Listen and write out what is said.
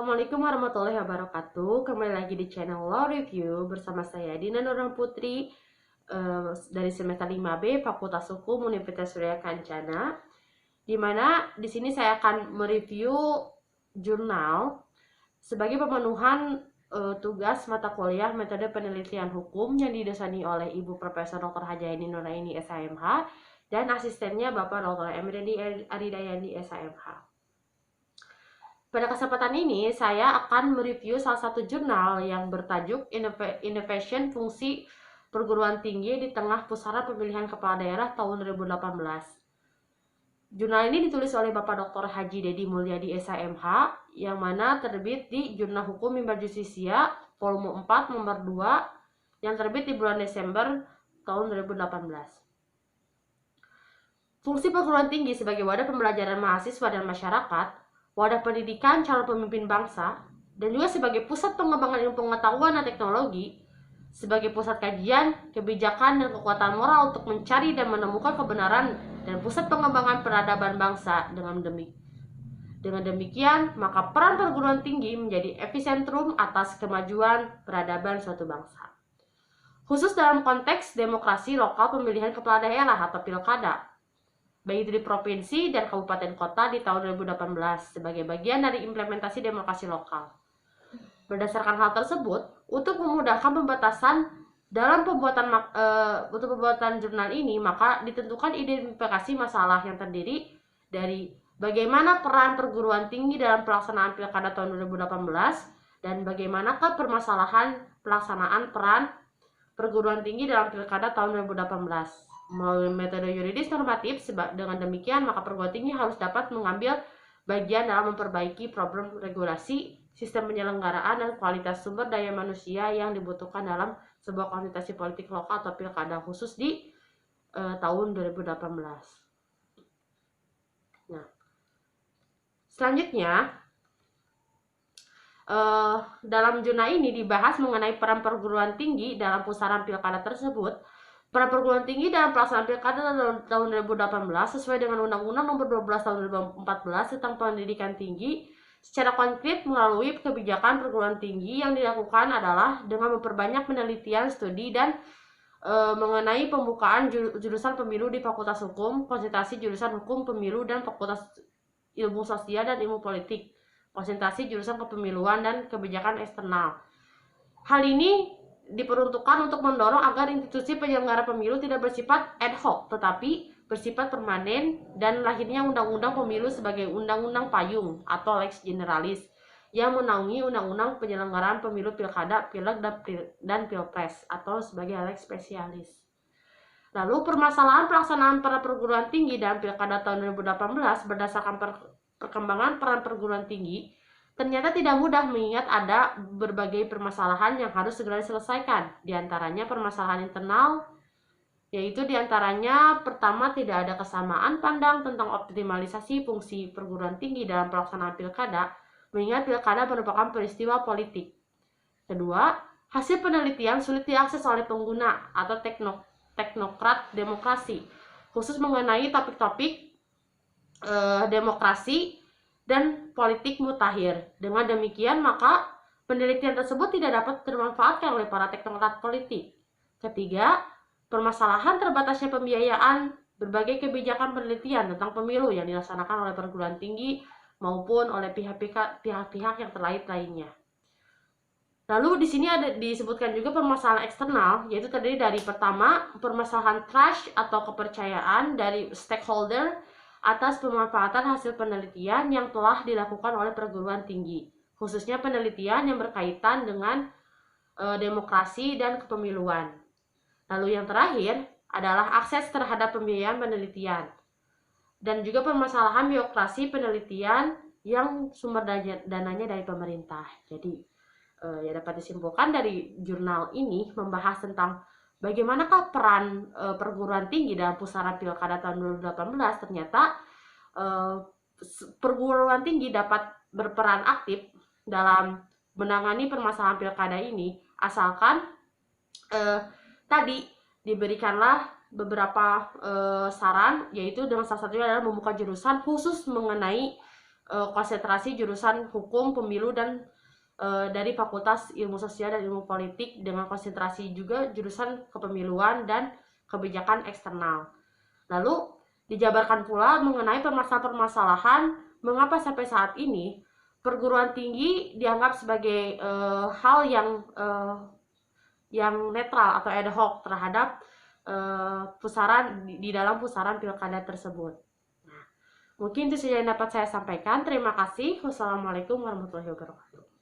Assalamualaikum warahmatullahi wabarakatuh. Kembali lagi di channel Law Review bersama saya Dina Nurang Putri dari semester 5B Fakultas Hukum Universitas Surya Kencana. Di mana di sini saya akan mereview jurnal sebagai pemenuhan tugas mata kuliah metode penelitian hukum yang didesani oleh Ibu Profesor Dr. Hajaini Nuraini SHMH dan asistennya Bapak Dr. Emredi Aridayani SHMH. Pada kesempatan ini, saya akan mereview salah satu jurnal yang bertajuk Innovation Fungsi Perguruan Tinggi di Tengah Pusaran Pemilihan Kepala Daerah tahun 2018. Jurnal ini ditulis oleh Bapak Dr. Haji Dedi Mulyadi SHMH, yang mana terbit di Jurnal Hukum Mimbar Justisia volume 4 nomor 2 yang terbit di bulan Desember tahun 2018. Fungsi perguruan tinggi sebagai wadah pembelajaran mahasiswa dan masyarakat, wadah pendidikan calon pemimpin bangsa, dan juga sebagai pusat pengembangan ilmu pengetahuan dan teknologi, sebagai pusat kajian, kebijakan, dan kekuatan moral untuk mencari dan menemukan kebenaran, dan pusat pengembangan peradaban bangsa. Dengan demikian, maka peran perguruan tinggi menjadi epicentrum atas kemajuan peradaban suatu bangsa. Khusus dalam konteks demokrasi lokal pemilihan kepala daerah atau pilkada, baik di provinsi dan kabupaten kota di tahun 2018 sebagai bagian dari implementasi demokrasi lokal. Berdasarkan hal tersebut, untuk memudahkan pembatasan dalam pembuatan jurnal ini, maka ditentukan identifikasi masalah yang terdiri dari bagaimana peran perguruan tinggi dalam pelaksanaan pilkada tahun 2018 dan bagaimanakah permasalahan pelaksanaan peran perguruan tinggi dalam pilkada tahun 2018. Melalui metode yuridis normatif. Dengan demikian, maka perguruan tinggi harus dapat mengambil bagian dalam memperbaiki problem regulasi, sistem penyelenggaraan, dan kualitas sumber daya manusia yang dibutuhkan dalam sebuah konsultasi politik lokal atau pilkada khusus di tahun 2018. Nah, selanjutnya, dalam jurnal ini dibahas mengenai peran perguruan tinggi dalam pusaran pilkada tersebut. Peran perguruan tinggi dalam pelaksanaan pilkada tahun 2018 sesuai dengan Undang-Undang Nomor 12 tahun 2014 tentang Pendidikan Tinggi secara konkret melalui kebijakan perguruan tinggi yang dilakukan adalah dengan memperbanyak penelitian, studi, dan mengenai pembukaan jurusan pemilu di Fakultas Hukum, konsentrasi jurusan Hukum Pemilu dan Fakultas Ilmu Sosial dan Ilmu Politik, konsentrasi jurusan Kepemiluan dan Kebijakan Eksternal. Hal ini diperuntukkan untuk mendorong agar institusi penyelenggara pemilu tidak bersifat ad hoc tetapi bersifat permanen, dan lahirnya undang-undang pemilu sebagai undang-undang payung atau lex generalis yang menaungi undang-undang penyelenggaraan pemilu pilkada, pileg, dan pilpres atau sebagai lex spesialis. Lalu permasalahan pelaksanaan para perguruan tinggi dalam pilkada tahun 2018 berdasarkan perkembangan peran perguruan tinggi ternyata tidak mudah, mengingat ada berbagai permasalahan yang harus segera diselesaikan. Di antaranya permasalahan internal, yaitu diantaranya pertama tidak ada kesamaan pandang tentang optimalisasi fungsi perguruan tinggi dalam pelaksanaan pilkada, mengingat pilkada merupakan peristiwa politik. Kedua, hasil penelitian sulit diakses oleh pengguna atau teknokrat demokrasi, khusus mengenai topik-topik demokrasi dan politik mutakhir. Dengan demikian, maka penelitian tersebut tidak dapat dimanfaatkan oleh para teknokrat politik. Ketiga, permasalahan terbatasnya pembiayaan berbagai kebijakan penelitian tentang pemilu yang dilaksanakan oleh perguruan tinggi maupun oleh pihak-pihak yang terkait lainnya. Lalu di sini ada disebutkan juga permasalahan eksternal, yaitu terdiri dari pertama, permasalahan trust atau kepercayaan dari stakeholder atas pemanfaatan hasil penelitian yang telah dilakukan oleh perguruan tinggi, khususnya penelitian yang berkaitan dengan demokrasi dan kepemiluan. Lalu yang terakhir adalah akses terhadap pembiayaan penelitian, dan juga permasalahan birokrasi penelitian yang sumber dananya dari pemerintah. Jadi ya dapat disimpulkan dari jurnal ini membahas tentang bagaimanakah peran perguruan tinggi dalam pusaran pilkada tahun 2018. Ternyata perguruan tinggi dapat berperan aktif dalam menangani permasalahan pilkada ini, asalkan tadi diberikanlah beberapa saran, yaitu dengan salah satunya adalah membuka jurusan khusus mengenai konsentrasi jurusan Hukum, Pemilu, dan dari Fakultas Ilmu Sosial dan Ilmu Politik dengan konsentrasi juga jurusan Kepemiluan dan Kebijakan Eksternal. Lalu dijabarkan pula mengenai permasalahan-permasalahan mengapa sampai saat ini perguruan tinggi dianggap sebagai hal yang netral atau ad hoc terhadap pusaran di dalam pusaran pilkada tersebut. Nah, mungkin itu saja yang dapat saya sampaikan. Terima kasih. Wassalamualaikum warahmatullahi wabarakatuh.